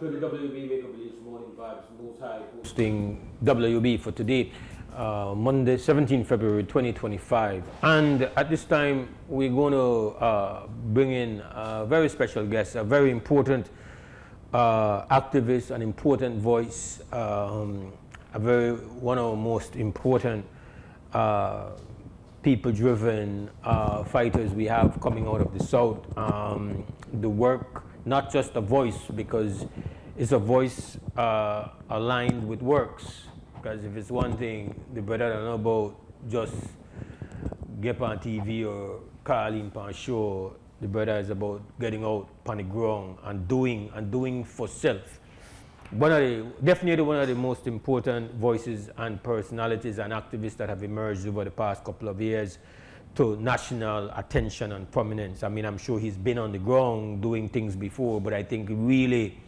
to the WUB Make Up Beliefs Morning Vibes Most High hosting WUB for today, Monday, 17 February 2025. And at this time, we're going to bring in a very special guest, a very important activist, an important voice, one of our most important people-driven fighters we have coming out of the South. The work, not just a voice, because it's a voice aligned with works. Because if it's one thing, the brother don't know about just get on TV or call in on show. The brother is about getting out on the ground and doing for self. Definitely one of the most important voices and personalities and activists that have emerged over the past couple of years to national attention and prominence. I mean, I'm sure he's been on the ground doing things before, but I think really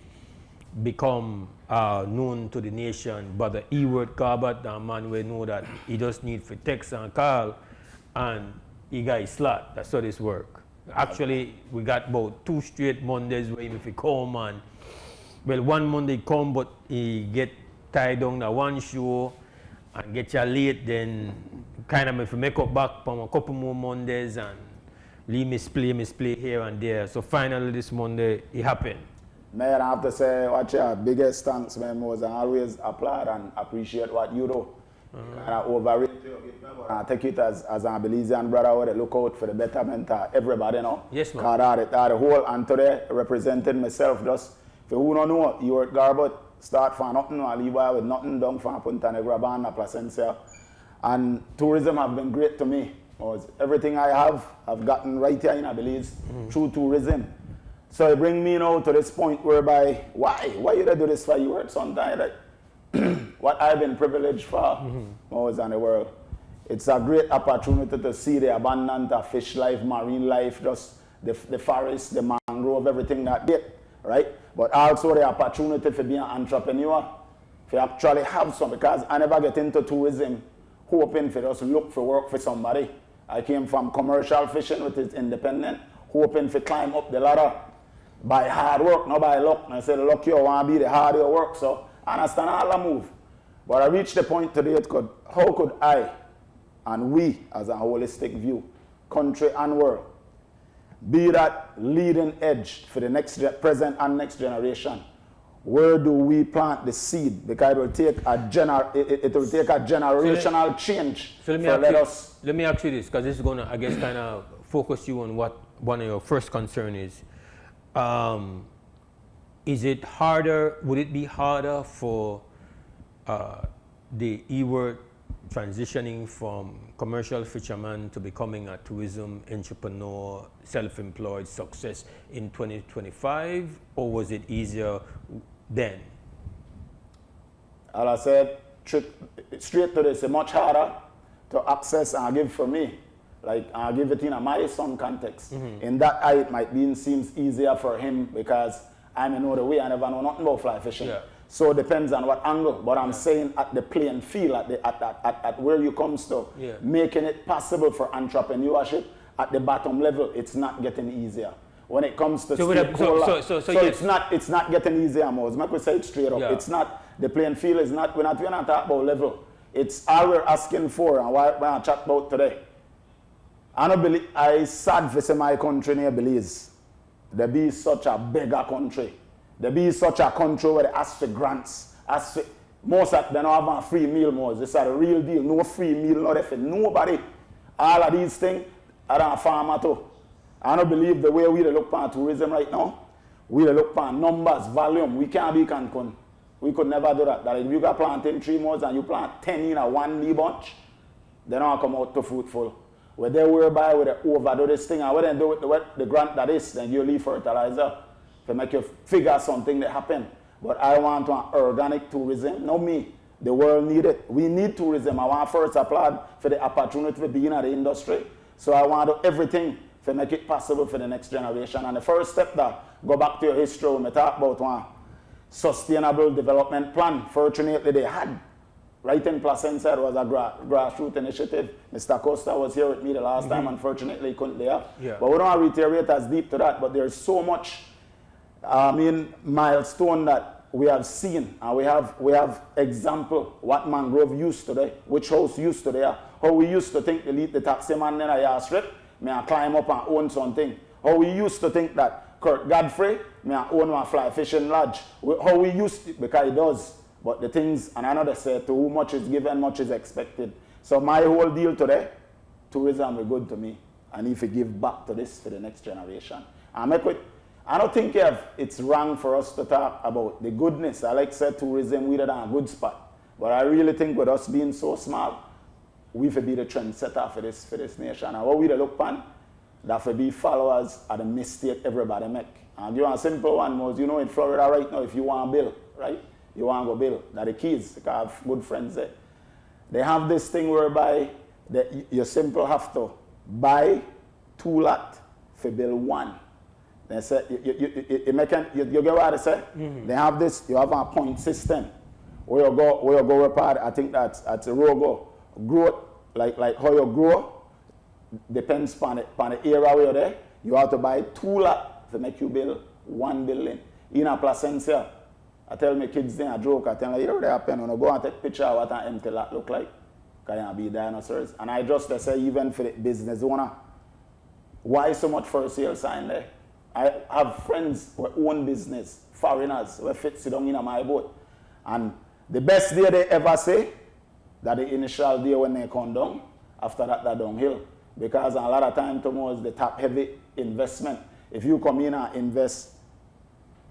become known to the nation. But the Eworth Garbutt, the man we know that he just need for text and call, and he got his slot. That's how this work. Actually, we got about 2 straight Mondays where if he come and well, one Monday come, but he get tied down to one show and get you late, then kind of if you make up back from a couple more Mondays and leave misplay here and there. So finally this Monday, it happened. Man, I have to say, watch your biggest thanks, man, was I always applaud and appreciate what you do. And I overrate you. I take it as a Belizean brother where they look out for the betterment of everybody, you know. Yes, man. Because the whole, and today, representing myself just. For who don't know, you were Garbutt, start from nothing, and leave with nothing down from Punta Negra, Banda, Placencia. And tourism have been great to me. Everything I have, I've gotten right here in Belize through tourism. So it brings me now to this point whereby, why you do this for you? Sometimes, like, what I've been privileged for was in the world. It's a great opportunity to see the abundance of fish life, marine life, just the forest, the mangrove, everything that get, right? But also the opportunity for being an entrepreneur, for actually have some, because I never get into tourism hoping for just look for work for somebody. I came from commercial fishing, which is independent, hoping to climb up the ladder by hard work, not by luck. And I said, the luck you want to be, the harder you work. So I understand all the move. But I reached the point today, how could I, and we as a holistic view, country and world, be that leading edge for the present and next generation? Where do we plant the seed? Because it will take a generational change. So let me ask you this, because this is going to, I guess, kind of focus you on what one of your first concern is. Is it harder, would it be harder for the Eworth transitioning from commercial fisherman to becoming a tourism entrepreneur, self-employed success in 2025, or was it easier then? As I said, straight to this, it's much harder to access and give for me. Like, I'll give it in a my son context. In that eye, it might be seems easier for him because I know the way, I never know nothing about fly fishing. Yeah. So it depends on what angle, but I'm saying at the playing field, at where you comes to making it possible for entrepreneurship at the bottom level, it's not getting easier. When it comes to it's not getting easier, Mose. Make we say it straight up. Yeah. It's not, the playing field is not, we're not talking about level. It's all we're asking for, and what I chat about today. I don't believe, I sad for say my country near Belize. There be such a bigger country. There be such a country where they ask for grants. Most of them don't have a free meal, more. This is a real deal. No free meal, not for nobody. All of these things, I don't farm at all. I don't believe the way we look at tourism right now. We look at numbers, volume. We can't be Cancun. We could never do that. That if you got planting 3 months and you plant 10 in a 1 knee bunch, they don't come out too fruitful. Where they whereby where they overdo this thing, and when they do with the grant that is, then you leave fertilizer to make you figure something that happen. But I want organic tourism, not me. The world need it. We need tourism. I want first applaud for the opportunity to be in the industry. So I want to do everything to make it possible for the next generation. And the first step that, go back to your history when we talk about one sustainable development plan. Fortunately, they had. Right in Placencia, it was a grassroots initiative. Mr. Costa was here with me the last time. Unfortunately, he couldn't there. Yeah. But we don't reiterate as deep to that. But there's so much I mean, milestone that we have seen, and we have example what Mangrove used to do, which house used to there, how we used to think to lead the taxi man in a yard strip, may I climb up and own something. How we used to think that Kurt Godfrey, may I own one fly fishing lodge. How we used to, because he does. But the things, and another say, to whom much is given, much is expected. So my whole deal today, tourism is good to me. And if we give back to this for the next generation. I don't think it's wrong for us to talk about the goodness. I like to say tourism, we're in a good spot. But I really think with us being so small, we should be the trendsetter for this nation. And what we look upon, that should be followers of the mistake everybody make. And you want a simple one, was, you know, in Florida right now, if you want a bill, right? You want to go bill. That the keys, because I have good friends there. They have this thing whereby you simply have to buy 2 lots for bill 1. They say, you get what I say? Mm-hmm. They have this, you have a point system. Where you go repart, I think that's a rogo. Growth, like how you grow, depends on the area where you're there. You have to buy 2 lots to make you build 1 building. In a Placencia, I tell my kids then a joke, I tell them, you know what happen when you go and take a picture of what an empty lot look like? Because you be dinosaurs. And I just say, even for the business owner, why so much for sale sign there? I have friends who own business, foreigners, who fit sit down in my boat. And the best day they ever say, that the initial day when they come down, after that they're downhill. Because a lot of time tomorrow is the top heavy investment. If you come in and invest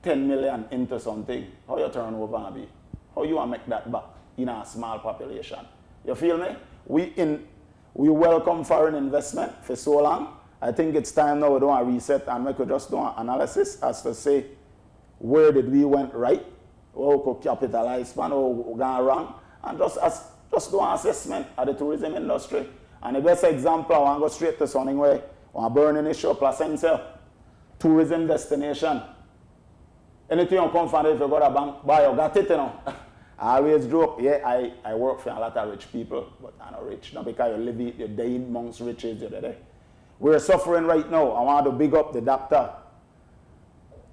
10 million into something, how your turnover gonna be? How you want to make that back in a small population? You feel me? We welcome foreign investment for so long. I think it's time now we do a reset and we could just do an analysis as to say, where did we went right? How we could capitalize on, how we gone wrong? And just do an assessment of the tourism industry. And the best example, I want to go straight to something where I burning issue, Placencia, tourism destination. Anything you come from if you got a bank, buy you got it, you know. I always joke, yeah, I work for a lot of rich people, but I'm not rich. Not because you live it, you're dying amongst riches, you're there. We're suffering right now. I want to big up the doctor.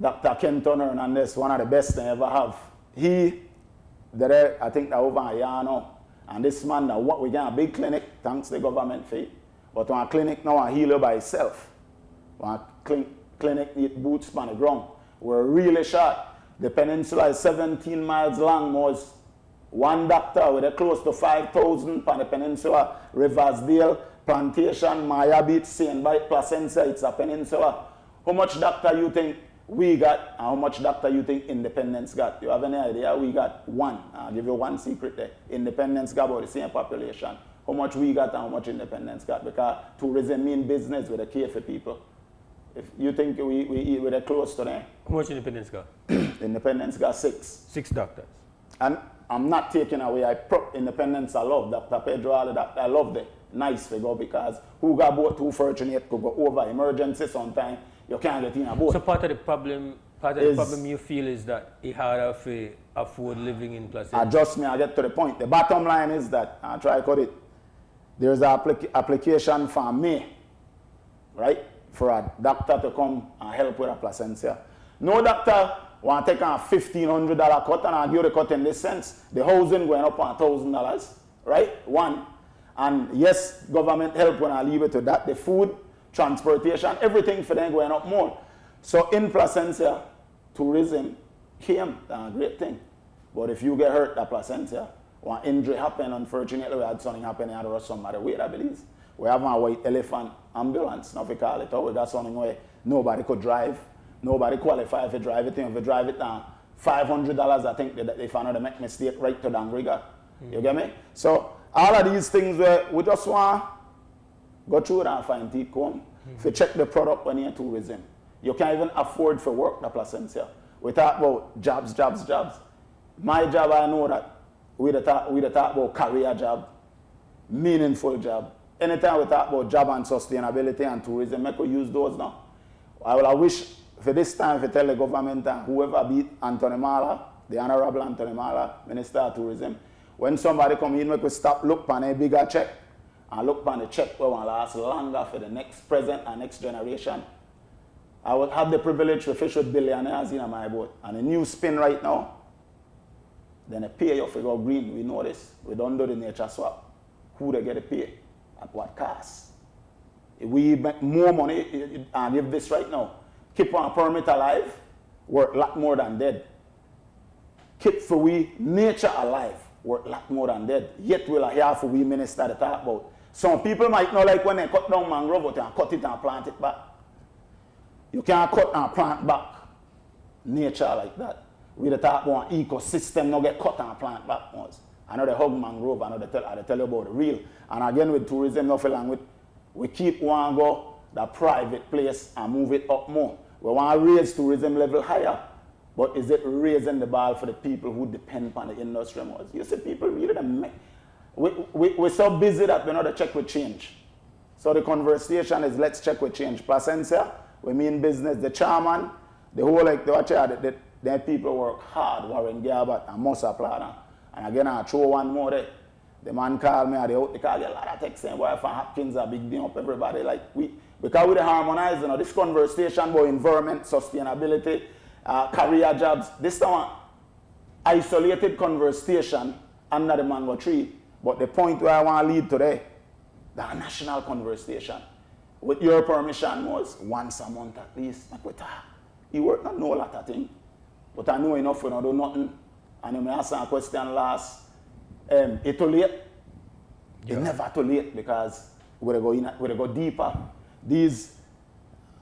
Dr. Kenton Hernandez, one of the best I ever have. He, there, I think that over a year now. And this man, we got a big clinic, thanks to the government fee. But one clinic now, I heal you by itself. One clinic need boots on the ground. We're really short. The peninsula is 17 miles long, most. One doctor with a close to 5,000 on the peninsula, Riversdale, Plantation, Maya Beach, St. Bite, Placencia, it's a peninsula. How much doctor you think we got and how much doctor you think Independence got? You have any idea? We got 1. I'll give you one secret there. Independence got about the same population. How much we got and how much Independence got? Because tourism mean business with a care for people. If you think we eat with a close to them. How much Independence got? Independence got 6. 6 doctors. And I'm not taking away, Independence I love. Dr. Pedro, all of that, I love them. Nice figure because who got boat, who fortunate could go over emergency sometime, you can't get in a boat. So part of the problem you feel is that it harder to afford living in Placencia. Adjust me, I get to the point. The bottom line is that, I'll try to cut it, there's an application for me, right, for a doctor to come and help with a Placencia. No doctor want to take a $1,500 cut and I'll give the cut in this sense. The housing going up on $1,000, right? 1. And yes, government help when I leave it to that. The food, transportation, everything for them going up more. So in Placencia, tourism came, that's a great thing. But if you get hurt at Placencia, one injury happen, unfortunately, we had something happen, you had to rush somebody. Wait, I believe. We have a white elephant ambulance, now we call it out. We got something where nobody could drive. Nobody qualified for drive it. If you drive it down, $500, I think they found out they make mistake right to Dangriga. You get me? So all of these things where we just want to go through it and find teeth comb. If you check the product when you're in tourism, you can't even afford for work at Placencia. We talk about jobs. My job, I know that we talk about career job, meaningful job. Anytime we talk about job and sustainability and tourism, make we use those now. I wish for this time, if you tell the government and whoever beat Anthony Mala, the Honorable Anthony Mala, Minister of Tourism, when somebody come in, make we stop, look on a bigger check, and look on the check where will last longer for the next present and next generation. I would have the privilege to fish with billionaires in my boat. And a new spin right now, then they pay you for go green. We know this. We don't do the nature swap. Who they get to pay? At what cost? If we make more money and give this right now, keep one permit alive, worth a lot more than dead. Keep for we nature alive, worth a lot more than dead. Yet we'll hear for we minister to talk about. Some people might not like when they cut down mangrove, but they cut it and plant it back. You can't cut and plant back nature like that. We talk about ecosystem, not get cut and plant back once. I know they hug mangrove, I know they tell you about the real. And again with tourism, not for long, we keep one go the private place and move it up more. We want to raise tourism level higher, but is it raising the bar for the people who depend on the industry more? You see, people really, we're so busy that we're not check with change. So the conversation is let's check with change. Placencia, we mean business, the chairman, the whole like the people work hard, Warren Garbutt and Musa Plana. And again, I throw one more there. The man called me at the out, they call a lot of texts saying, boy, from Hopkins are big deal up everybody. Like because we harmonize, this conversation about environment, sustainability, career jobs, this one isolated conversation under the mango tree. But the point where I want to lead today, the national conversation, with your permission, was once a month at least. Like we talk. Eworth not know a lot of things, but I know enough when I do nothing. And I may ask a question last. It's too late. Yeah. It's never too late because we go deeper. These,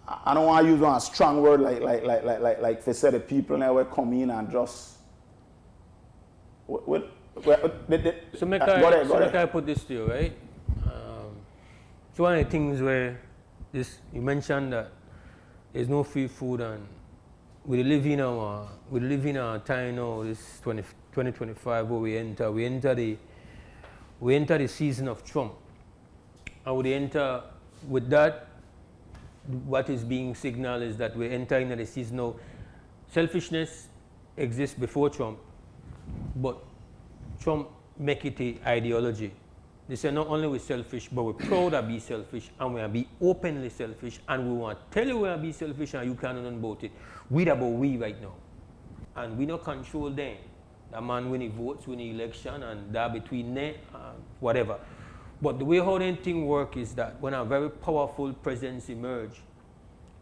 I don't want to use one strong word like they say the people now will come in and just. So make I put this to you, right? So one of the things where you mentioned that there's no free food, and we live in our time now, this 2025 where we enter the season of Trump. And we enter with that, what is being signaled is that we're entering the season of selfishness exists before Trump, but Trump make it an ideology. They say not only we're selfish, but we're proud to be selfish, and we're be openly selfish, and we want to tell you we're be selfish and you can't know nothing about it. We're about we right now. And we don't control them. The man when he votes, win the election, and that between them and whatever. But the way how the thing work is that when a very powerful presence emerge,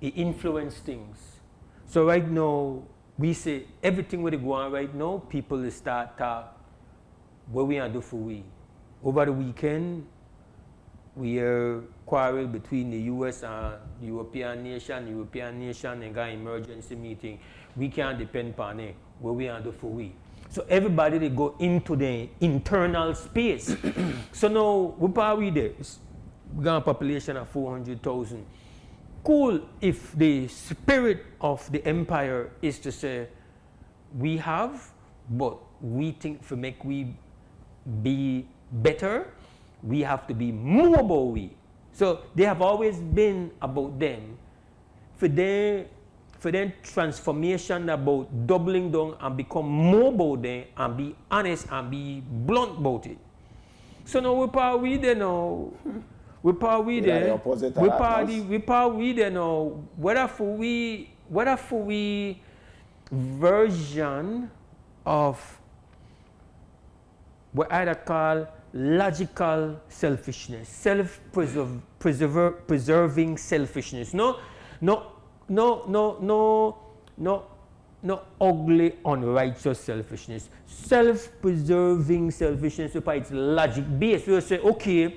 it influence things. So right now, we say everything where they go on right now, people will start talk what we are do for we. Over the weekend, we are quarrel between the US and European nation and got emergency meeting. We can't depend on it. What we are do for we. So everybody they go into the internal space. So now we probably there. We got a population of 400,000. Cool if the spirit of the empire is to say we have, but we think for make we be better, we have to be more about we. So they have always been about them. For their transformation about doubling down and become more about them and be honest and be blunt about it. So now we probably there now. We probably there. We probably there now. Whether for we version of what I call logical selfishness, self-preserving selfishness. No ugly, unrighteous selfishness. Self-preserving selfishness, by its logic based. We say, okay,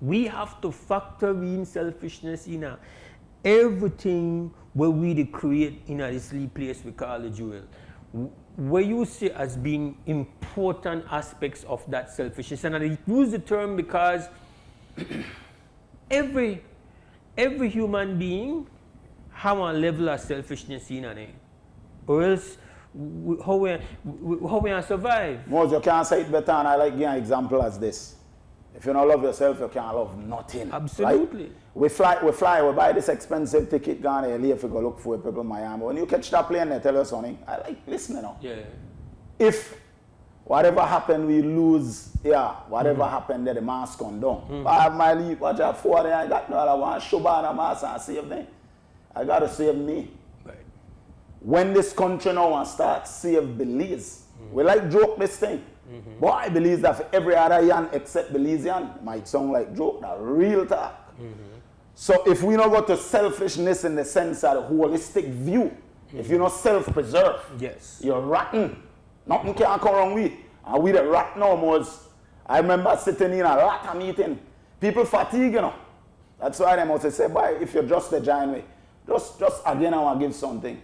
we have to factor in selfishness in everything where we create in this little place we call the jewel. Where you see as being important aspects of that selfishness. And I use the term because every human being have a level of selfishness in it. Or else, how we survive? Most you can't say it better, and I like giving an example as this. If you don't love yourself, you can't love nothing. Absolutely. Right? We buy this expensive ticket, gone to LA if you go look for people in Miami. When you catch that plane, they tell you something. I like listening now. Yeah. If whatever happened, we lose, whatever happened, there the mask come down. I have my leave, watch out for it, I got no other one, show by the mask and save them. I got to save me. Right. When this country now starts save Belize, we like joke this thing. But I believe that for every other yan except Belizean, might sound like joke, that real talk. So if we not go to selfishness in the sense of the holistic view, if you're not self-preserve, Yes. you're rotten. Nothing can come wrong with. And we the rotten almost. I remember sitting in a lot of meeting. People fatigue, you know. That's why they must say, boy, if you're just a giant way, just again I want to give something.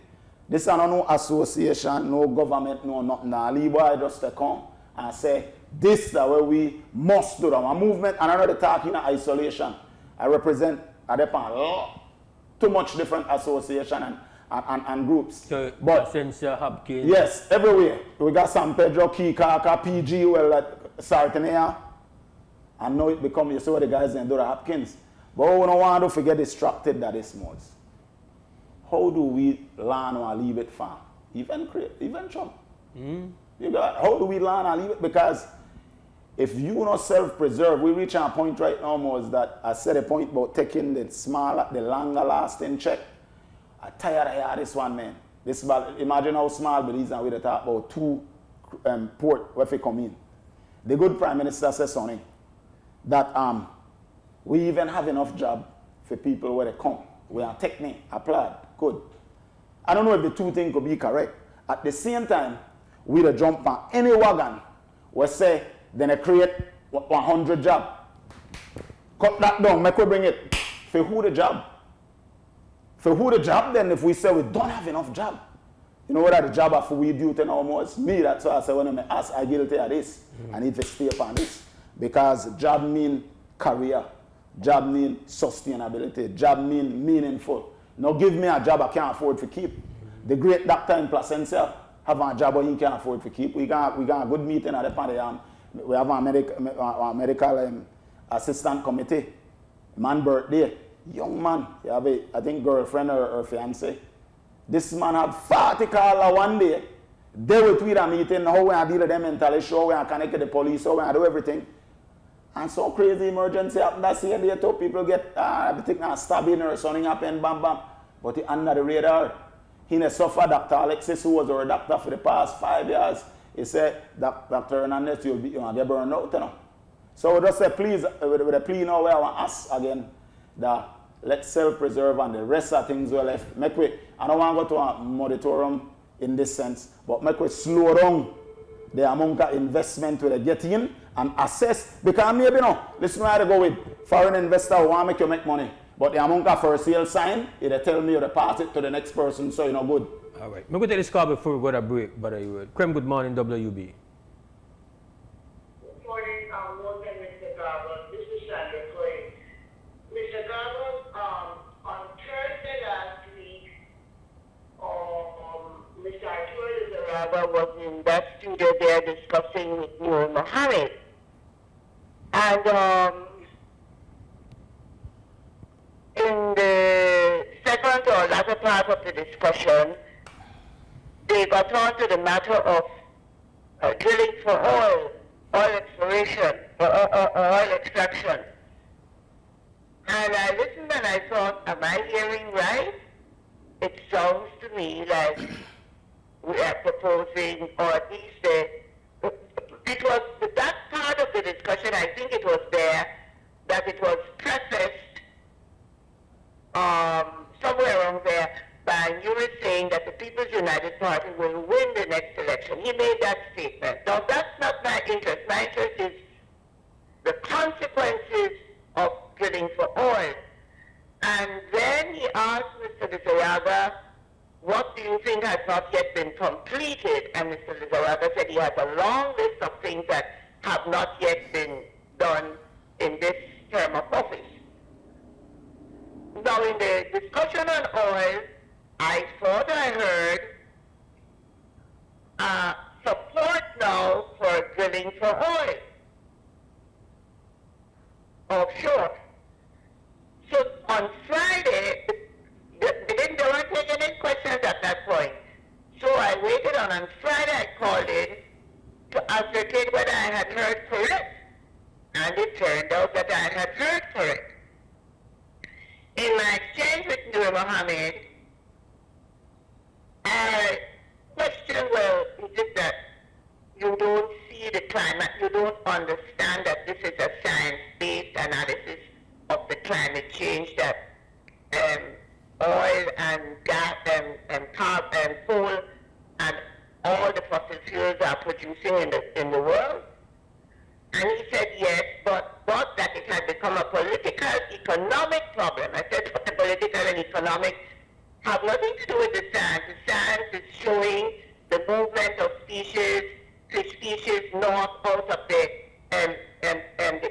This is no association, no government, no nothing. Nah, boy, just to come and say, this is the way we must do them. A movement, and I'm not talking in isolation. I represent too much different association and groups. So, but Sensia, Hopkins. yes, everywhere. We got San Pedro, Kikaka, PG, well, like, starting here. And now it becomes, you see what the guys in Dora Hopkins. But we don't want to forget distracted that is most. How do we learn or leave it from? Even Trump. You got, how do we learn and leave it? Because if you not self-preserve, we reach a point right now almost that I said a point about taking the smaller, the longer lasting check. I'm tired of this one, man. Imagine how small Belize and we talk about two port where we come in. The good Prime Minister says something that we even have enough job for people where they come. We are taking, applaud, good. I don't know if the two things could be correct. At the same time, we the jump on any wagon, we say, then they create 100 jobs. Cut that down, make we bring it. For who the job? For who the job then if we say we don't have enough job? You know what the job are for we duty now almost? Me, that's why I say when I ask, I guilty of this. I need to stay upon this. Because job mean career. Job mean sustainability. Job mean meaningful. Now give me a job I can't afford to keep. The great doctor in Placencia have a job he can't afford to keep. We got a good meeting at the party. We have a medical assistant committee. Man birthday. Young man. You have a, I think, girlfriend or fiance. This man had 40 calls one day. They will tweet a meeting, how we deal with them mentally, show we connect with the police, how we do everything. And some crazy emergency happened that same day too. People get everything stabbing or something happen, bam bam. But he under the radar. He suffered Dr. Alexis, who was our doctor for the past 5 years. He said, Dr. Hernandez, you'll get burned out, you know. So we just say, please, with a plea now, I want to ask again that let's self-preserve and the rest of things we left. Make we, I don't want to go to a moratorium in this sense, but make we slow down the amount of investment we get in and assess. Because maybe, listen where I go with foreign investor who want to make you make money. But the amount of for sale sign, they tell me to pass it to the next person, so you're not good. All right. I'm going to take this call before we go to break, but Krem, good morning, WUB. Good morning, Morgan, Mr. Garbutt. This is Sandra Clay. Mr. Garbutt, on Thursday last week, Mr. Arturo Lizarraga was in that studio there discussing with Noor Mohammed. And in the second or latter part of the discussion, they got on to the matter of drilling for oil exploration, oil extraction. And I listened and I thought, am I hearing right? It sounds to me like we are proposing, or at least it was that part of the discussion, I think it was there, that it was prefaced somewhere around there by you were saying that the People's United Party will win the next election. He made that statement. Now that's not my interest. My interest is the consequences of drilling for oil. And then he asked Mr. Lizarraga, what do you think has not yet been completed? And Mr. Lizarraga said he has a long list of things that have not yet been done in this term of office. Now in the discussion on oil, I thought I heard support now for drilling for oil offshore. So on Friday, they weren't taking any questions at that point. So I waited on Friday I called in to ascertain whether I had heard correct. And it turned out that I had heard correct. In my exchange with Nur Mohammed, I questioned, well, is it that you don't see the climate, you don't understand that this is a science-based analysis of the climate change that oil and gas and coal and all the fossil fuels are producing in the world? And he said yes, but that it had become a political, economic problem. I said, but the political and economic have nothing to do with the science. The science is showing the movement of species, fish species north out of the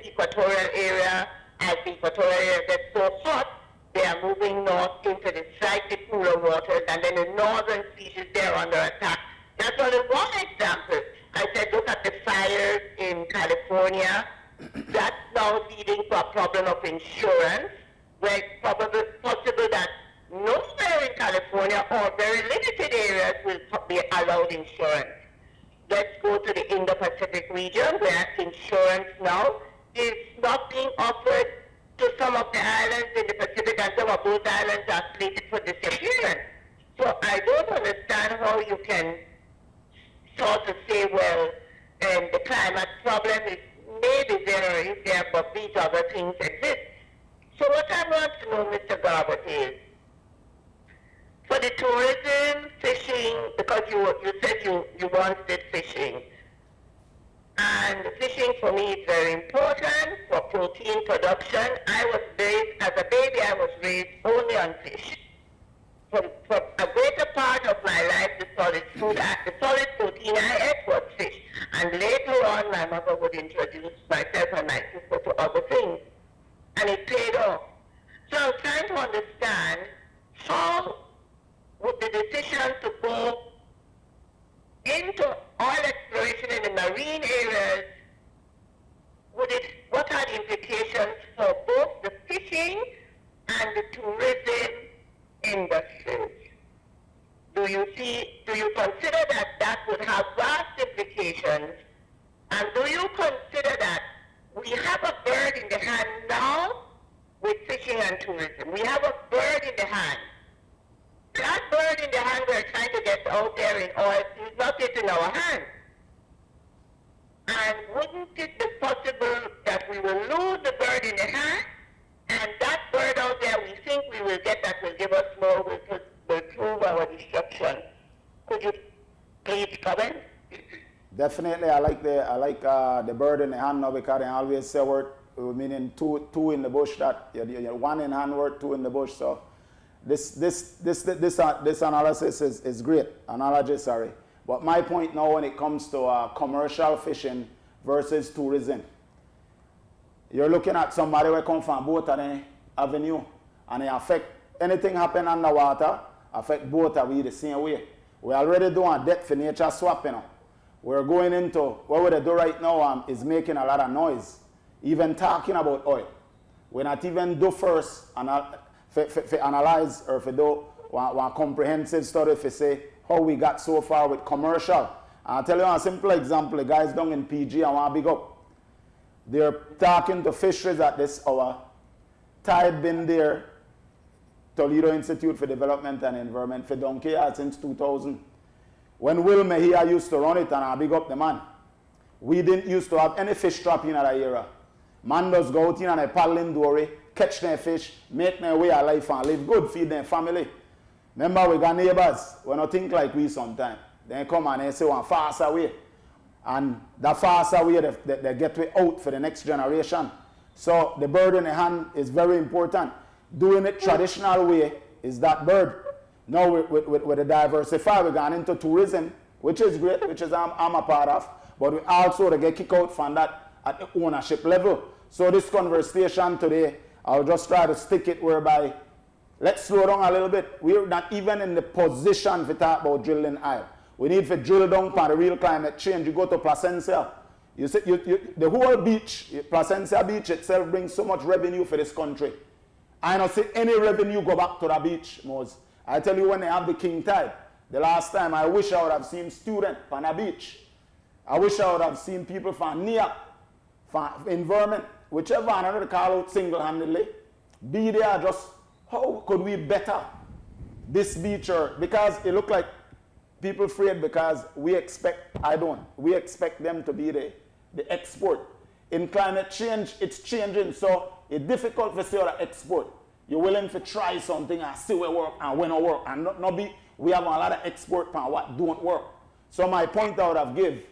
equatorial area. As the equatorial area gets so hot, they are moving north into the slightly cooler waters, and then the northern species, they're under attack. That's only one example. I said, look at the fires in California. That's now leading to a problem of insurance, where it's possible that nowhere in California or very limited areas will be allowed insurance. Let's go to the Indo-Pacific region, where insurance now is not being offered to some of the islands in the Pacific, and some of those islands are slated for disappearance. So I don't understand how you can sort of say, well, the climate problem is maybe there, but these other things exist. So what I want to know, Mr. Garbutt, is for the tourism, fishing, because you said you once did fishing, and fishing for me is very important for protein production. I was raised, as a baby, I was raised only on fish. For a greater part of my life, the solid protein I ate was fish. And later on, my mother would introduce myself and my sister to other things. And it paid off. So I'm trying to understand how would the decision to go into oil exploration in the marine areas, what are the implications for both the fishing and the tourism industries? Do you consider that would have vast implications? And do you consider that we have a bird in the hand now with fishing and tourism? We have a bird in the hand. That bird in the hand we're trying to get out there in oil is not yet in our hand. And wouldn't it be possible that we will lose the bird in the hand, and that bird out there we think we will get that will give us more, will prove our destruction? Could you please comment? Definitely, I like the bird in the hand now, because I always say word, meaning two in the bush, that you one in hand word, two in the bush. So this analysis is great, analogy, sorry. But my point now, when it comes to commercial fishing versus tourism, you're looking at somebody who come from both of the avenue, and it affect anything happen underwater, affect both of we the same way. We already doing depth for nature swap, you know. We're going into, what we do right now is making a lot of noise. Even talking about oil. We're not even do first for analyze or for do one comprehensive study for say how we got so far with commercial. I'll tell you a simple example. The guys down in PG, I want to big up. They're talking to fisheries at this hour. Tide been there, Toledo Institute for Development and Environment, for donkey since 2000. When Will Mejia used to run it, and I big up the man, we didn't used to have any fish trap in that era. Man does go out in and a paddling dory, catch their fish, make their way of life and live good, feed their family. Remember, we got neighbors, we don't think like we sometimes. They come and they say one faster way. And that faster way, they get way out for the next generation. So the bird in the hand is very important. Doing it traditional way is that bird. Now with the diversify, we're going into tourism, which is great, which is I'm a part of. But we also to get kicked out from that at the ownership level. So this conversation today, I'll just try to stick it whereby, let's slow down a little bit. We're not even in the position to talk about drilling oil. We need to drill down on the real climate change. You go to Placencia, you see, the whole beach, Placencia beach itself brings so much revenue for this country. I don't see any revenue go back to the beach, Mose. I tell you, when they have the king tide, the last time, I wish I would have seen students on the beach. I wish I would have seen people from near, from environment, whichever another call out single-handedly, be there just how could we better this beach? Because it look like people afraid because we expect them to be the export. In climate change, it's changing, so it's difficult for say to export. You're willing to try something and see what work and when it work, and not be, we have a lot of export from what don't work. So my point I would have give,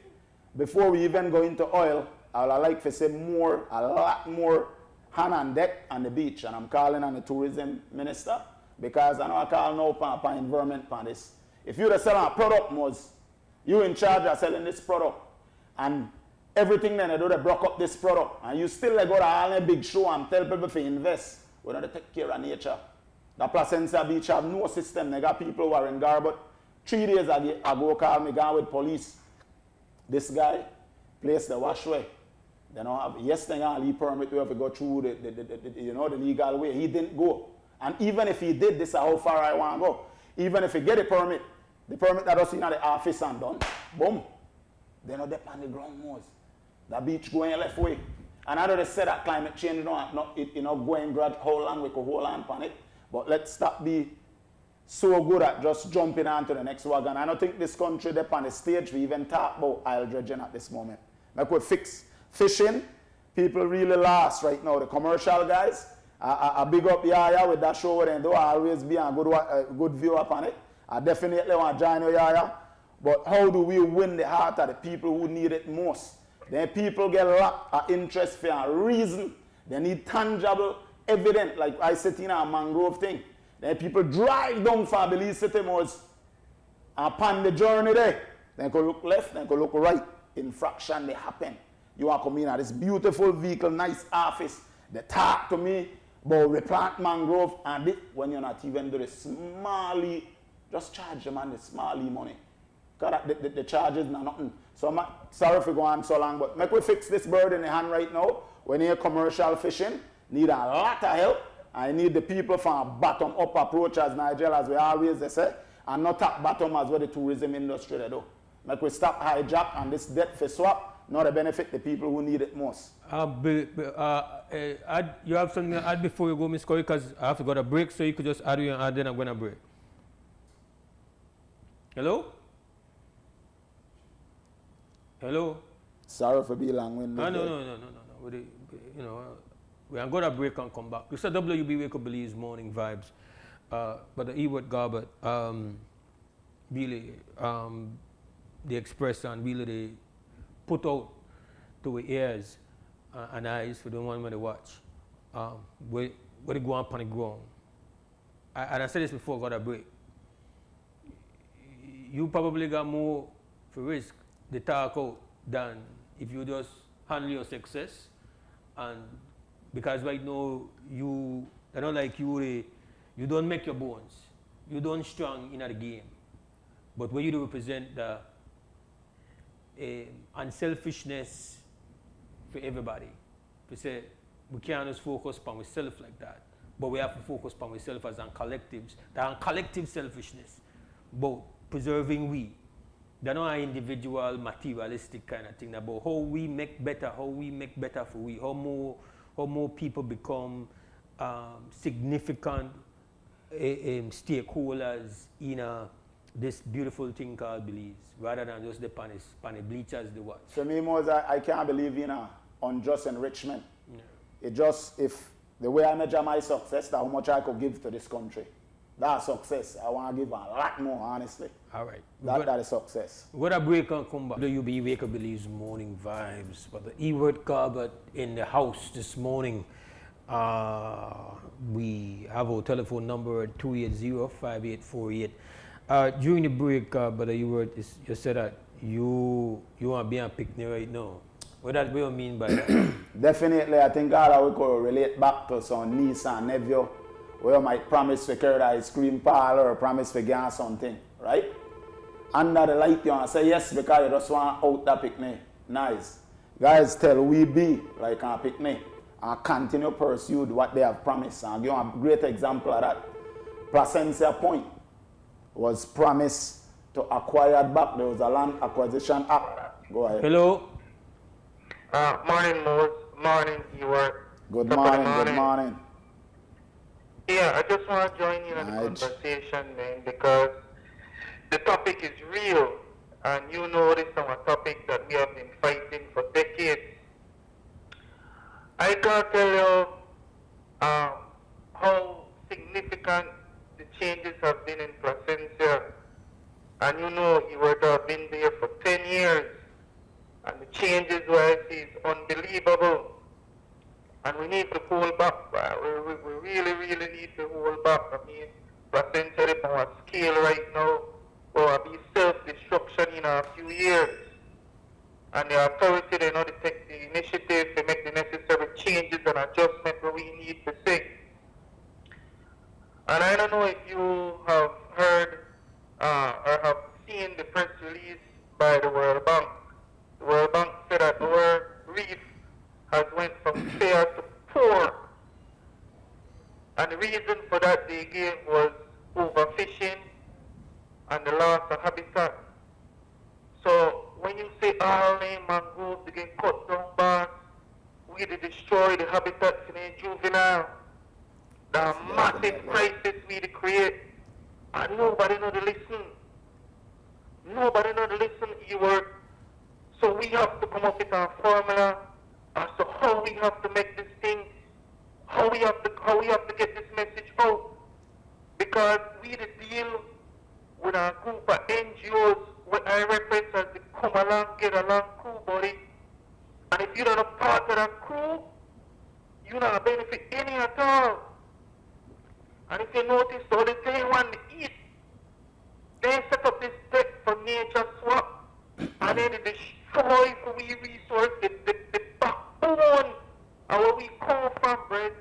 before we even go into oil, I would like to say a lot more hand on deck on the beach, and I'm calling on the tourism minister, because I know I call now for environment for this. If you're selling a product, you're in charge of selling this product, and everything then they do, they broke up this product, and you still go to all the big show and tell people to invest. We don't take care of nature. The Placencia Beach have no system. They got people who are in Garbutt. 3 days ago, call me, gone with police. This guy placed the washway. They don't have, yes, they got a leave permit. We have to go through the legal way. He didn't go. And even if he did, this is how far I want to go. Even if he get a permit, the permit that was in the office and done, boom. They don't depend on the ground more. The beach going left way. And I know they said that climate change, going grad how long we could hold on on it. But let's stop be so good at just jumping onto the next wagon. I don't think this country dep on the stage we even talk about oil dredging at this moment. Like we fix fishing, people really lost right now. The commercial guys, I big up Yaya with that show and do always be a good view upon it. I definitely want to join Yaya. But how do we win the heart of the people who need it most? Then people get lack of interest for a reason. They need tangible evidence, like I said in a mangrove thing. Then people drive down for Belize City Malls and upon the journey there. Then go look left, then go look right. Infraction they happen. You want to come in at this beautiful vehicle, nice office. They talk to me about replant mangrove, and this, when you're not even doing the smally, just charge them on the smally money. Because the charges are nothing. So sorry for going so long, but make we fix this bird in the hand right now. When you're commercial fishing, need a lot of help. I need the people from a bottom-up approach, as Nigel, as we always say, and not top bottom as well the tourism industry they do. Make we stop hijack and this debt for swap, not to benefit the people who need it most. You have something to add before you go, Ms. Corey, because I have to go to a break, so you could just add you and add, then I'm going to break. Hello? Hello? Sorry for being long-winded. No. We are going to break and come back. It's a WUB Wake Up Belize morning vibes. But the Eworth Garbutt, really, they express and really they put out to our ears and eyes for the one when they watch. Where they go up on the ground. And I said this before I got a break. You probably got more for risk the talk out than if you just handle your success. And because right now you don't like you don't make your bones. You don't strong in the game. But when you do represent the unselfishness for everybody. We say we can't just focus on ourselves like that. But we have to focus on ourselves as on collectives. The collective selfishness. But preserving we. They're not an individual materialistic kind of thing about how we make better for we, how more people become significant stakeholders in this beautiful thing called Belize, rather than just the pan bleachers the what. For me, Moses, I can't believe in unjust enrichment. Yeah. It just, if the way I measure my success, that's how much I could give to this country. That's success. I want to give a lot more, honestly. All right. That is success. We're going to break and come back. WUB Wake Up Belize morning vibes. But the Eworth Garbutt in the house this morning. We have our telephone number at 280-5848. During the break, Brother Eworth, you said that you want to be on picnic right now. What do you mean by that? Definitely, I think all we could relate back to some niece and nephew. We might promise to carry the ice cream parlor or promise to get something, right? Under the light, you want to say yes because you just want out that picnic. Nice. Guys, tell we be like a picnic and continue pursue what they have promised. And give a great example of that. Placencia Point was promised to acquire back. There was a land acquisition act. Go ahead. Hello. Morning, Mose. Morning, Eworth. Good morning. If Yeah, I just want to join in on the Right. conversation, man, because the topic is real. And you know this is a topic that we have been fighting for decades. I can't tell you how significant the changes have been in Placencia. And you know, Eworth have been there for 10 years. And the changes where I see is unbelievable. And we need to hold back. We really, really need to hold back. I mean, Placencia is on a scale right now will be self-destruction in a few years. And the authority, they know to take the initiative to make the necessary changes and adjustments where we need to see. And I don't know if you have heard or have seen the press release by the World Bank. The World Bank said that our reef has went from fair to poor. And the reason for that they gave was overfishing and the loss of habitat. So when you say all name mangroves they get cut down back, we destroy the habitat for the juvenile. The massive crisis we create, and nobody know to listen. Nobody know to listen, Eworth. So we have to come up with a formula as to how we have to make this thing, how we have to get this message out. Because we the deal with a group of NGOs, what I reference as the come along, get along crew, buddy. And if you're not a part of that crew, you not benefit any at all. And if you notice, all the day want to eat, they set up this debt for nature swap, and then they destroy for we resource, the backbone of where we come from, bread,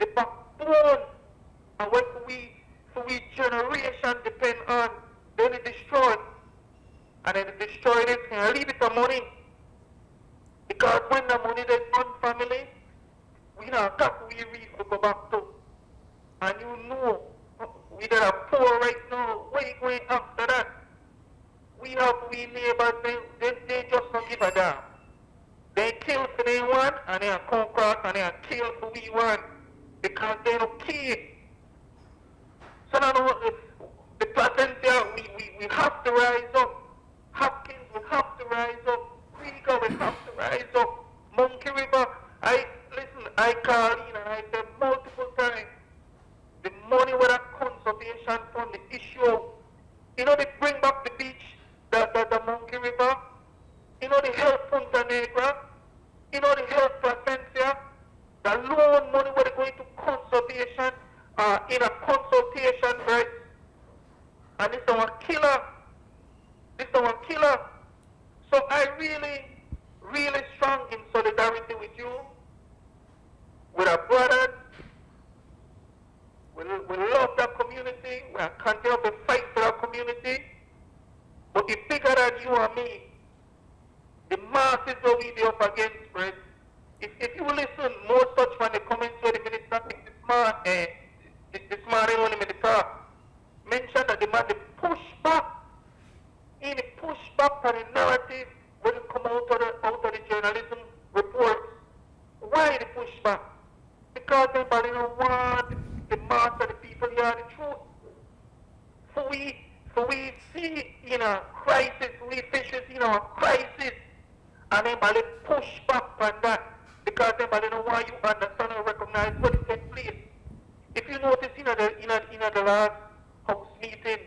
the backbone of what we generation depend on, then they destroy. And then they destroy this and leave it the money. Because when the money is on family, we not got we reef to go back to. And you know, we that are poor right now, where you going after that? We have we neighbors, they just don't give a damn. They kill for they want, and they are come across and they are kill for we want. Because they don't care. So now the Placencia, we have to rise up. Hopkins, we have to rise up. Riga, we have to rise up. Monkey River, I call in and I said multiple times, the money with that conservation fund, the issue, you know, they bring back the beach, the Monkey River, you know, the help Punta Negra, you know, the help Placencia, the loan money where they're going to conservation, in a consultation, right? And this is our killer. This is our killer. So I really, really strong in solidarity with you, with our brothers. We love that community. We continue to fight for our community. But it's bigger than you and me. The masses that we be up against, right? If you listen, more such when they come into the minister, this morning when in the car, mentioned that the man they push back. In the push back on the narrative when it come out of the journalism reports. Why the pushback? Because everybody don't want the mass of the people hear the truth. So we see in a crisis, we fishes in a crisis, and everybody push back on that because everybody don't want you understand or recognize what is taking place. If you notice in the last House meeting,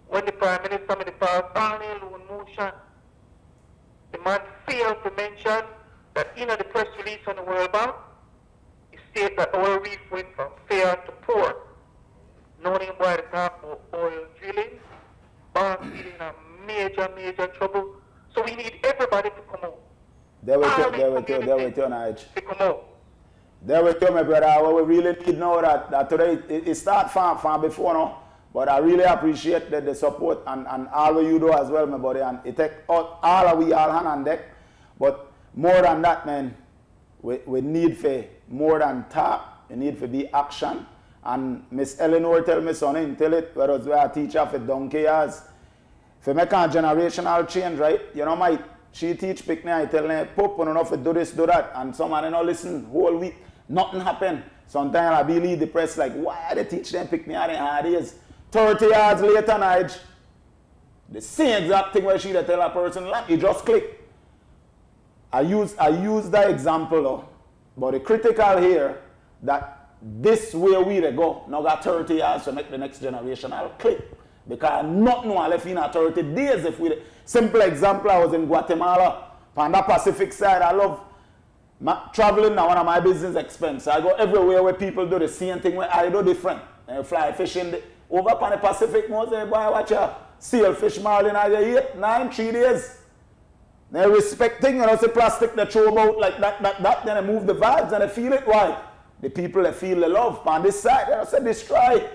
when the Prime Minister made the past loan motion, the man failed to mention that in the press release on the World Bank, it states that oil reef went from fair to poor. Knowing why the talk about oil drilling, banks is in a major trouble. So we need everybody to come out. There we go, Nige. To come out. There we go, my brother. What we really need now that today it start far before now. But I really appreciate the support and all of you do as well, my buddy. And it take all of we all hand on deck. But more than that, man, we need for more than talk. We need for be action. And Miss Eleanor tell me something, tell it, whereas we are a teacher for donkey years. For make a generational change, right? You know, she teach picnic, I tell her, Pope, you know, for do this, do that. And someone, you know, listen, whole week, nothing happen. Sometimes I be depressed, like, why they teach them pick me out in hard days? 30 yards later, Nige, the same exact thing where she tell a person, like, it just click. I use that example though, but the critical here, that this way we they go, now got 30 years to make the next generation, I'll click. Because not know I left in 30 days if we, simple example, I was in Guatemala, on the Pacific side, I love traveling now one of my business expense. I go everywhere where people do the same thing where I do different. I fly fishing over on the Pacific, most boy watch a sailfish marlin I 8, 9, 3 days. They respecting, you know, say plastic they throw about like that, then they move the vibes and they feel it. Why? The people they feel the love. On this side, they say destroy.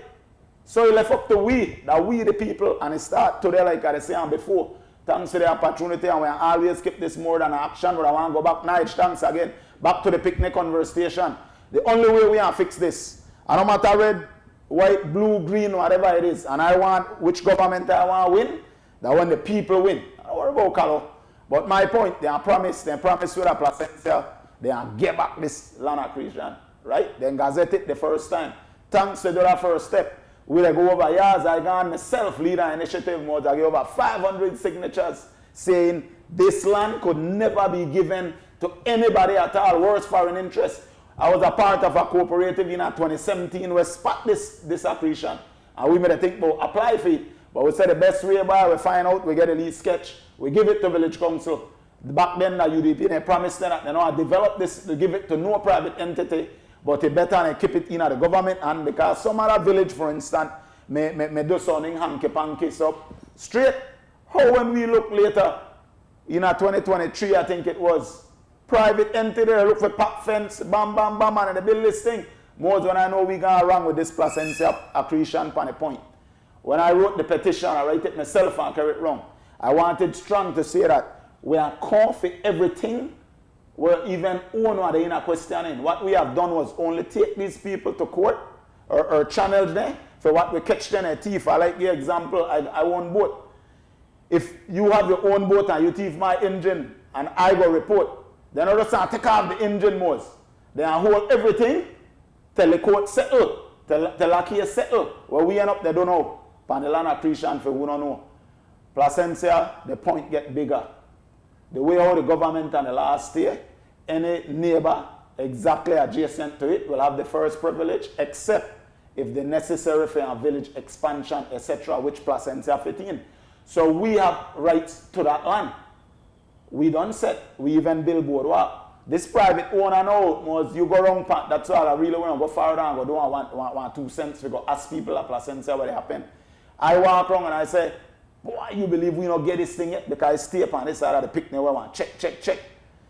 So he left up to we the people, and it start today like I said before. Thanks to the opportunity, and we always keep this more than action, but I want to go back Nige, thanks again. Back to the picnic conversation. The only way we can fix this, and no matter red, white, blue, green, whatever it is, and I want which government I want to win, that when the people win. I don't worry about color. But my point, they promise with a Placencia, they get back this land acquisition, right? Then gazette it the first time. Thanks to the first step. We go over years, I gone myself lead an initiative mode. I get over 500 signatures saying this land could never be given to anybody at all, worse foreign interest. I was a part of a cooperative in 2017 where spot this accretion. And we made a think about apply for it. But we said the best way by we find out, we get a lead sketch, we give it to village council. Back then the UDP, they promised that they know I develop this to give it to no private entity. But it better and keep it in the government, and because some other village, for instance, may do something hanky-panky up straight. How when we look later, in 2023, I think it was, private entity, they look for pack fence, bam, bam, bam, and they build this thing. More when I know we gone wrong with this Placencia accretion pan a point. When I wrote the petition, I write it myself and carry it wrong. I wanted strong to say that we are called for everything. Well, even own what they in a questioning. What we have done was only take these people to court or channel them for what we catch them a thief. I like the example, I own boat. If you have your own boat and you thief my engine and I go report, then I just take off the engine most. Then I hold everything till the court settle, till the case settle. Where we end up, they don't know. Pan the land accretion for who don't know. Placencia, the point get bigger. The way how the government and the last year, any neighbor exactly adjacent to it will have the first privilege, except if the necessary for a village expansion, etc., which Placencia fit in. So we have rights to that land. We don't set, we even build boardwalk. This private owner now was you go wrong path. That's all I really want to go far down, go don't want 2 cents to go ask people at Placencia what happen. I walk wrong and I say, why you believe we don't get this thing yet? Because I stay up on this side of the picnic where I want check.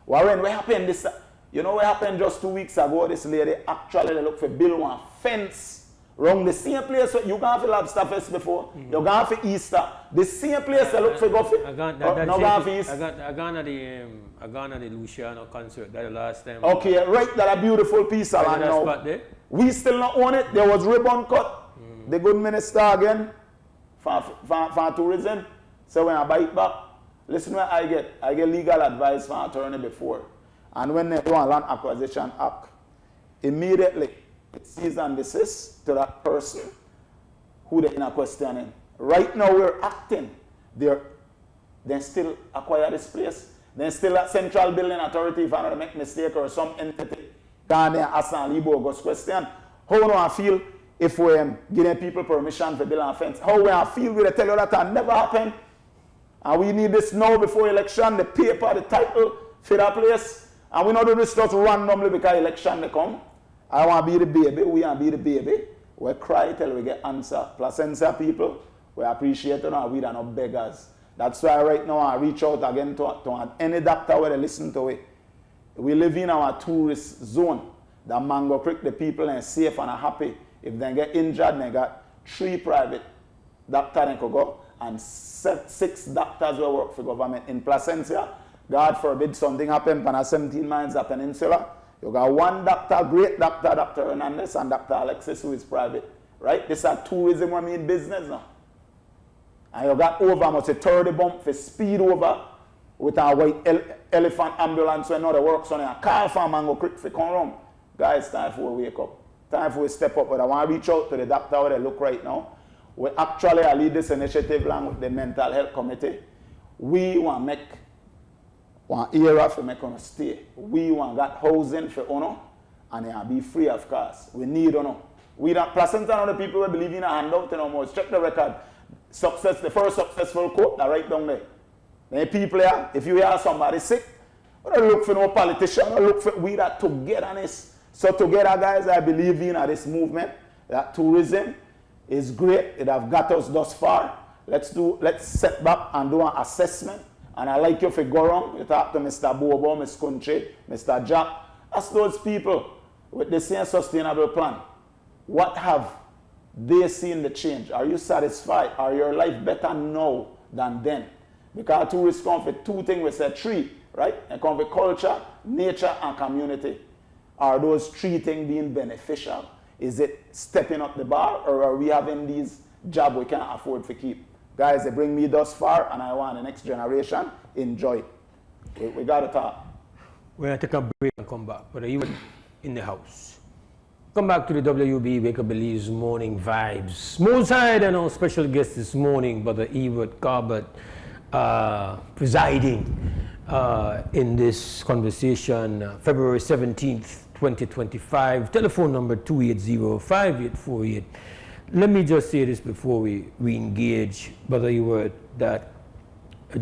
Warren, what happened this? You know what happened just 2 weeks ago? This lady actually looked for build one fence around the same place. So you gone for Lobster Fest before. You gone for Easter. The same place they look for go for. I gone for Easter. I gone at the Luciano concert that the last time. Okay, right, that a beautiful piece of land now. Spot there? We still not own it. There was ribbon cut. The good minister again. For tourism, so when I buy it back, listen what I get legal advice from an attorney before. And when they do a land acquisition act, immediately it cease and desist to that person who they're in a questioning. Right now we're acting. They still acquire this place. Then still at Central Building Authority, if I don't make mistake, or some entity, down there ask and Libo goes question. How do I feel if we're giving people permission for building a fence? How we feel we tell you that that never happened? And we need this now before election, the paper, the title for that place. And we not do this just randomly because election they come. I want to be the baby, we want to be the baby. We cry till we get answer. Placencia people, we appreciate it and we are not beggars. That's why right now I reach out again to any doctor where they listen to it. We live in our tourist zone. The Mango Creek, the people are safe and are happy. If they get injured, they got 3 private doctors they could go and 6 doctors will work for government. In Placencia, God forbid something happen on a 17 miles of peninsula. You got 1 doctor, great doctor, Dr. Hernandez, and Dr. Alexis, who is private. Right? This is tourism when we in business now. And you got over almost a 30 bump for speed over with a white elephant ambulance when now they works on a car from Mango Creek for come around. Guys, time for we wake up. time for we step up, but I want to reach out to the doctor where they look right now. We actually I lead this initiative along with the mental health committee. We want to make one area for make on stay. We want that housing for honor and it be free of cost. We need honor. We don't placenta and other people who believe in a handout no more. Check the record. Success, the first successful quote that right down there. Then people here, if you hear somebody sick, we don't look for no politician, we look for we that togetherness. So together guys, I believe in this movement, that tourism is great. It have got us thus far. Let's set back and do an assessment. And I like you if you go around, you talk to Mr. Bobo, Mr. Country, Mr. Jack. Ask those people with the same sustainable plan. What have they seen the change? Are you satisfied? Are your life better now than then? Because tourists come for two things, we say three, right? They come for culture, nature, and community. Are those three things being beneficial? Is it stepping up the bar, or are we having these jobs we can't afford to keep? Guys, they bring me thus far, and I want the next generation enjoy it. We got to talk. We're going to take a break and come back, but are you in the house? Come back to the WUB Wake Up Belize Morning Vibes. More side and our special guest this morning, Brother Eworth Garbutt, presiding in this conversation, February 17th, 2025. Telephone number 280-5848. Let me just say this before we engage, Brother Eworth, that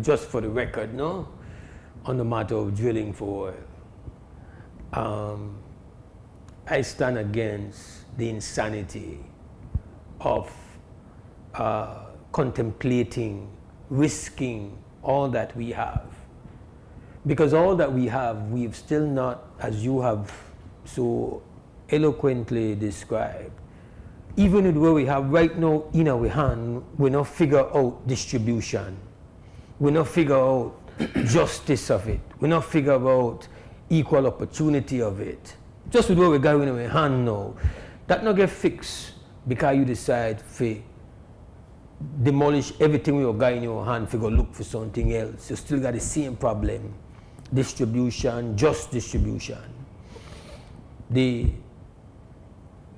just for the record, no, on the matter of drilling for oil, I stand against the insanity of contemplating, risking all that we have. Because all that we have, we've still not, as you have so eloquently described, even with what we have right now in our hand, we not figure out distribution. We not figure out justice of it. We not figure out equal opportunity of it. Just with what we got in our hand now, that not get fixed because you decide to demolish everything we got in your hand to go look for something else. You still got the same problem. Distribution, just distribution. The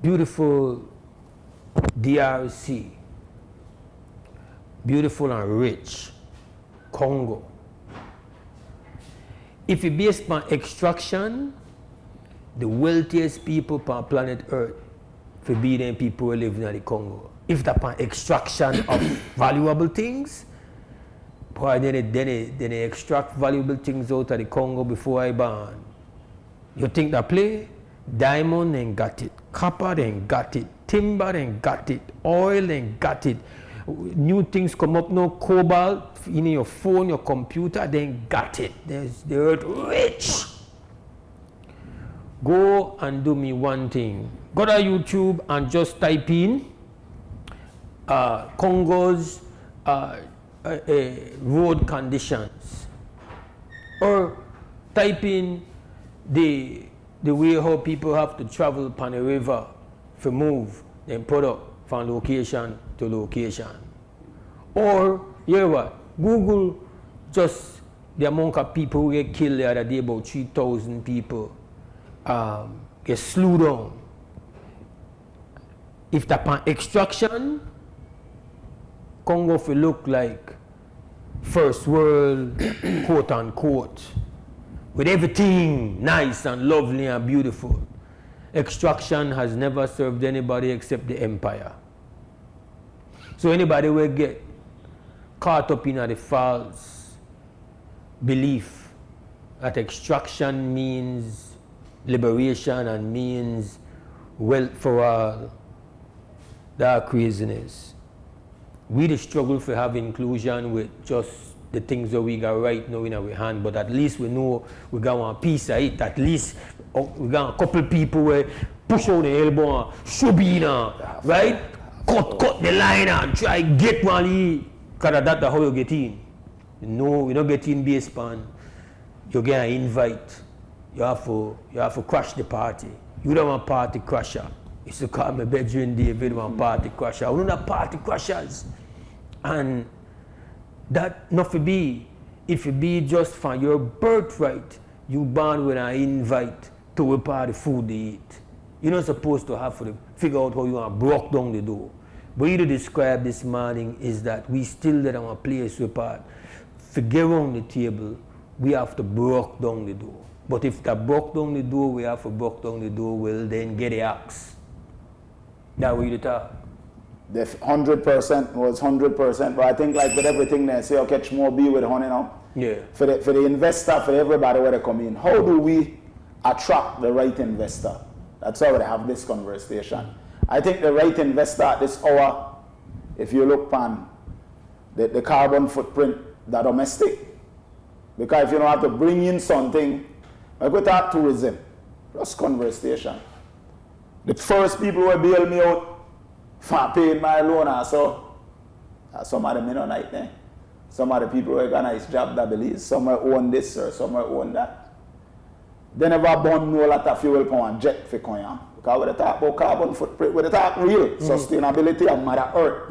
beautiful DRC, beautiful and rich Congo. If you base on extraction, the wealthiest people on planet Earth for be them people who live in the Congo. If that's upon extraction of valuable things, boy, then they extract valuable things out of the Congo before I born. You think that play? Diamond and got it, copper and got it, timber and got it, oil and got it. New things come up now, cobalt in your phone, your computer, then got it. There's the earth rich. Go and do me one thing. Go to YouTube and just type in Congo's road conditions, or type in the way how people have to travel upon a river to move, then put up from location to location. Or, you know what, Google just the amount of people who get killed the other day, about 3,000 people get slew down. If that's upon extraction, Congo will look like first world, quote unquote, with everything nice and lovely and beautiful. Extraction has never served anybody except the empire. So anybody will get caught up in the false belief that extraction means liberation and means wealth for all, that craziness. We the struggle for have inclusion with just the things that we got right now in our hand, but at least we know we got one piece of it. At least we got a couple people where push out the elbow and shove in, right? Cut the line and try get one, because that's how you get in. No, we don't get in based on you get an invite. You have to crash the party. You don't want party crasher. It's to call my bedroom David one party crasher. We don't have party crashers. And that not for be, if it be just for your birthright, you born with an invite to a party food to eat. You're not supposed to have to figure out how you want to break down the door. What you describe this morning is that we still let our players apart. Figure around the table, we have to break down the door. But if they broke down the door, we have to break down the door, well then get the axe. That way you talk. The 100% was 100%, but I think like with everything there, say, I'll catch more bee with honey now. Yeah. For the investor, for everybody where they come in, how do we attract the right investor? That's why we have this conversation. I think the right investor at this hour, if you look on the carbon footprint, the domestic. Because if you don't have to bring in something, I go talk tourism, just conversation. The first people who bail me out for paying my loan are some of them in a night there. Some of the people who got a nice job that believes, some will own this or some will own that. They never burn no lot of fuel for a jet for Konya. Because when they talk about carbon footprint, when they talk real sustainability of Mother Earth.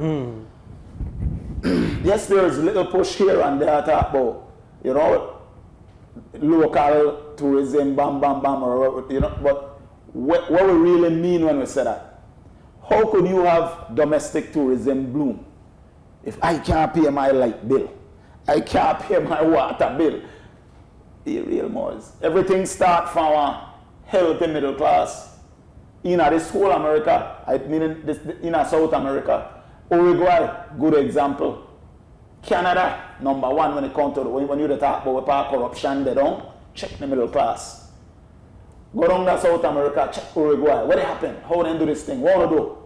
Yes, there's a little push here and there talk about, you know, local tourism, bam, bam, bam, or, you know, but what we really mean when we say that? How could you have domestic tourism bloom if I can't pay my light bill? I can't pay my water bill. Be real, Moors. Everything starts from a healthy middle class. In this whole America, I mean in South America, Uruguay, good example. Canada, number one when it comes to when you talk about corruption, they don't check the middle class. Go down to South America, check Uruguay. What happened? How they do this thing? What do you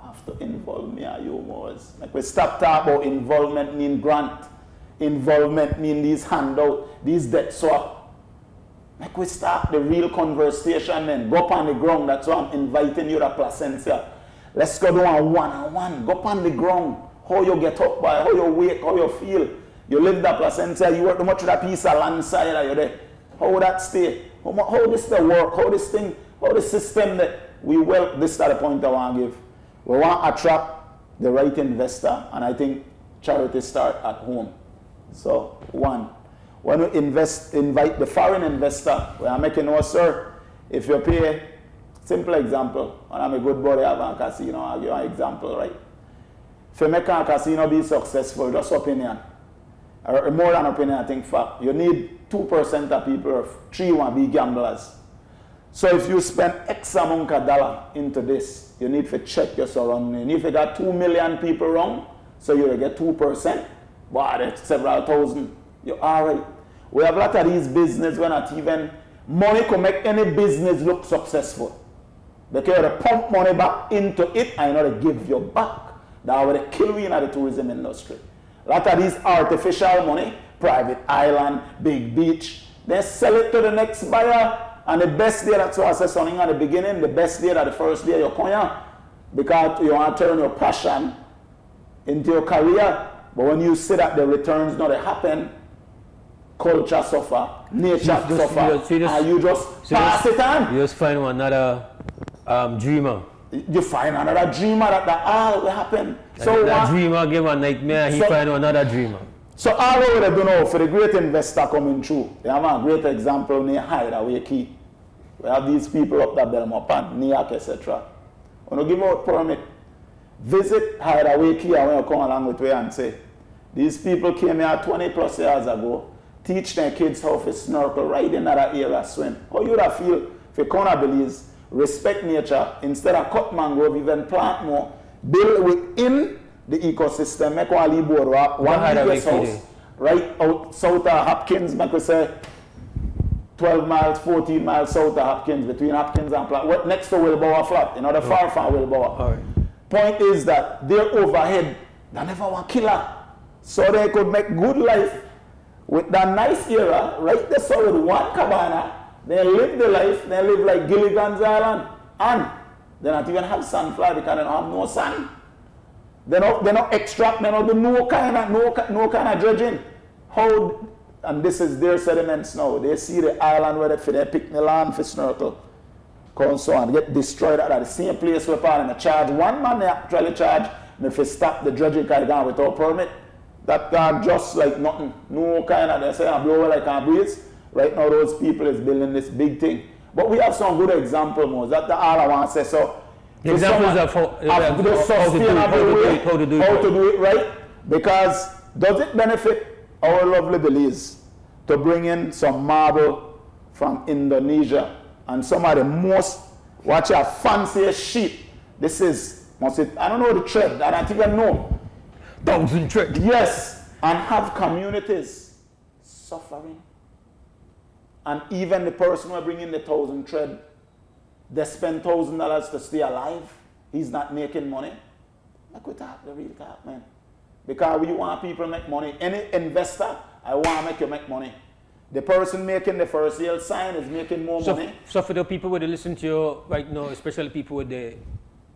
have to involve me and you more? Like we stop talking about involvement mean grant. Involvement mean these handout, these debt swap. Like we start the real conversation then. Go up on the ground. That's why I'm inviting you to Placencia. Let's go do a one-on-one. Go up on the ground. How you get up by, how you wake, how you feel. You live that Placencia, you work too much with a piece of land side that you're there. How would that stay? How this the work? How this thing, how the system that we will, this is the point I want to give. We want to attract the right investor, and I think charity start at home. So, one, when we invite the foreign investor, we are making no, sir, if you pay, simple example, and I'm a good buddy, I have a casino, I'll give you an example, right? If you make a casino be successful, just opinion, or more than opinion, I think fact, you need 2% of people, or 3 want to be gamblers. So if you spend X amount of dollar into this, you need to check your surrounding. If you got 2 million people wrong, so you will get 2%. Wow, that's several thousand. You're all right. We have a lot of these business when not even money can make any business look successful. Because you pump money back into it and you know they give you back. That will kill you in the tourism industry. A lot of these artificial money, private island, big beach, they sell it to the next buyer. And the best day, that's why I said something at the beginning, the best day that the first day you're coming out. Because you want to turn your passion into your career. But when you see that the returns not happen, culture suffer, nature suffer, and you just pass it on. You just find another dreamer. You find another dreamer that all will happen. So that dreamer give a nightmare, he find another dreamer. So all we do now for the great investor coming through, they have a great example near Hideaway Key. We have these people up at Belmopan, New York, etc. When you give out permit, visit Hideaway Key and when you come along with me and say, these people came here 20 plus years ago, teach their kids how to snorkel right in that area, swim. How you would feel if you come and believe, respect nature, instead of cut mangrove, even plant more, build within the ecosystem, make one leave board, one biggest house, right out south of Hopkins, make we say 12 miles, 14 miles south of Hopkins, between Hopkins and Plant, next to Wilbower Flat, you know, the far from Wilbower. Point is that their overhead, they never want killer. So they could make good life with that nice era, right there, so with one cabana, they live the life, they live like Gilligan's Island, and they not even have sunflower because they don't have no sun. They don't extract, they don't do no kind of dredging. How, and this is their sediments now. They see the island where they pick the land for snorkel, come so on, get destroyed at the same place where they charge. One man they actually charge, and if they stop the dredging kind of gone without permit, that gone just like nothing. No kind of, they say, I blow like a breeze. Right now those people is building this big thing. But we have some good examples, That's all I want to say. So, the examples of the sustainable way, how to do it right. Because does it benefit our lovely Belize to bring in some marble from Indonesia and some of the most, watch out, fanciest sheep? This is, I don't know the thread, I don't even know. 1,000 thread. Yes, and have communities suffering. And even the person who bring in the 1,000 thread, they spend $1,000 to stay alive. He's not making money. Like we talk the real talk, man. Because we want people to make money. Any investor, I want to make you make money. The person making the first sale sign is making more money. So for the people who listen to you right now, especially people with the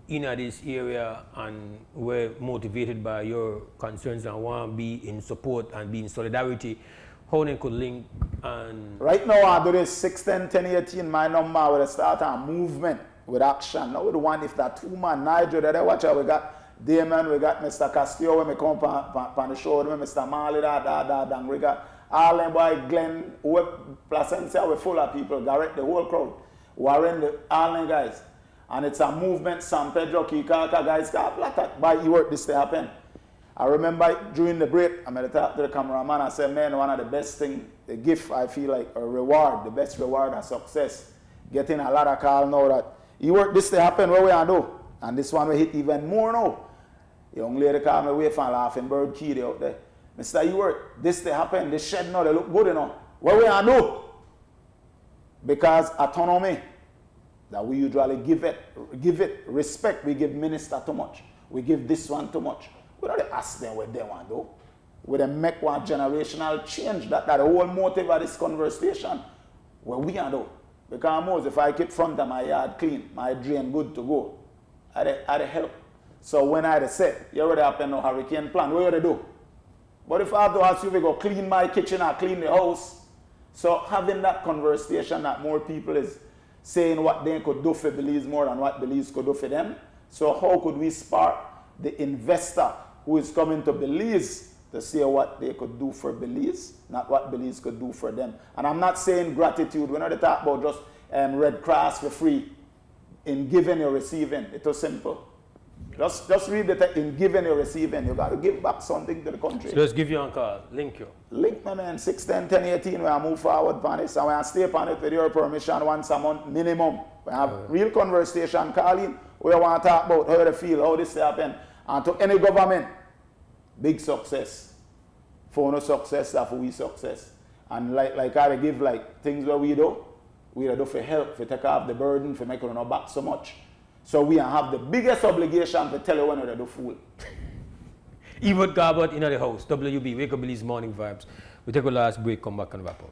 in this area and were motivated by your concerns and want to be in support and be in solidarity, how they could link and... Right now, I do this 610 1018, my number, with a start a movement with action. Now we want if that two-man, Nigel, that watch out, we got Damon, we got Mr. Castillo, when we come on the show, Mr. Marley, we got all them boy, Glenn, Placencia, we're full of people, Garbutt, the whole crowd, Warren, all them guys. And it's a movement, San Pedro, Kikaka, guys, by Eworth, this to happen. I remember during the break, I made a talk to the cameraman, I said, man, one of the best things, the gift, I feel like, a reward, the best reward of success. Getting a lot of call now that, Eworth, this to happen, what we are do? And this one we hit even more now. Young lady called me away from Laughing Bird Key out there. Mr. Eworth, this to happen, this shed now, they look good, you know. What we are do? Because autonomy, that we usually give it respect. We give minister too much. We give this one too much. We don't ask them what they want to do. We don't make one generational change. That the whole motive of this conversation. What we are do. Because most if I keep front of my yard clean, my drain good to go, I'd help. So when I say, you already happen no hurricane plan, what do you do? But if I have to ask you to go clean my kitchen or clean the house, so having that conversation that more people is saying what they could do for Belize more than what Belize could do for them. So how could we spark the investor who is coming to Belize to say what they could do for Belize, not what Belize could do for them. And I'm not saying gratitude. We're not talking about just Red Cross for free. In giving or receiving, it's so simple. Just read the text. In giving or receiving, you got to give back something to the country. So let's give you a call. Link you. Link my man, 610 1018, where I move forward on this. And when I stay on it with your permission once a month minimum. We have real conversation, calling. We want to talk about how they feel, how this happen. And to any government, big success. For no success, for we success. And like I give like things where we do for help, for take off the burden, for make it not back so much. So we have the biggest obligation to tell you when they do fool. Eworth Garbutt in the house, WUB, Wake Up Belize Morning Vibes. We take a last break, come back and wrap up.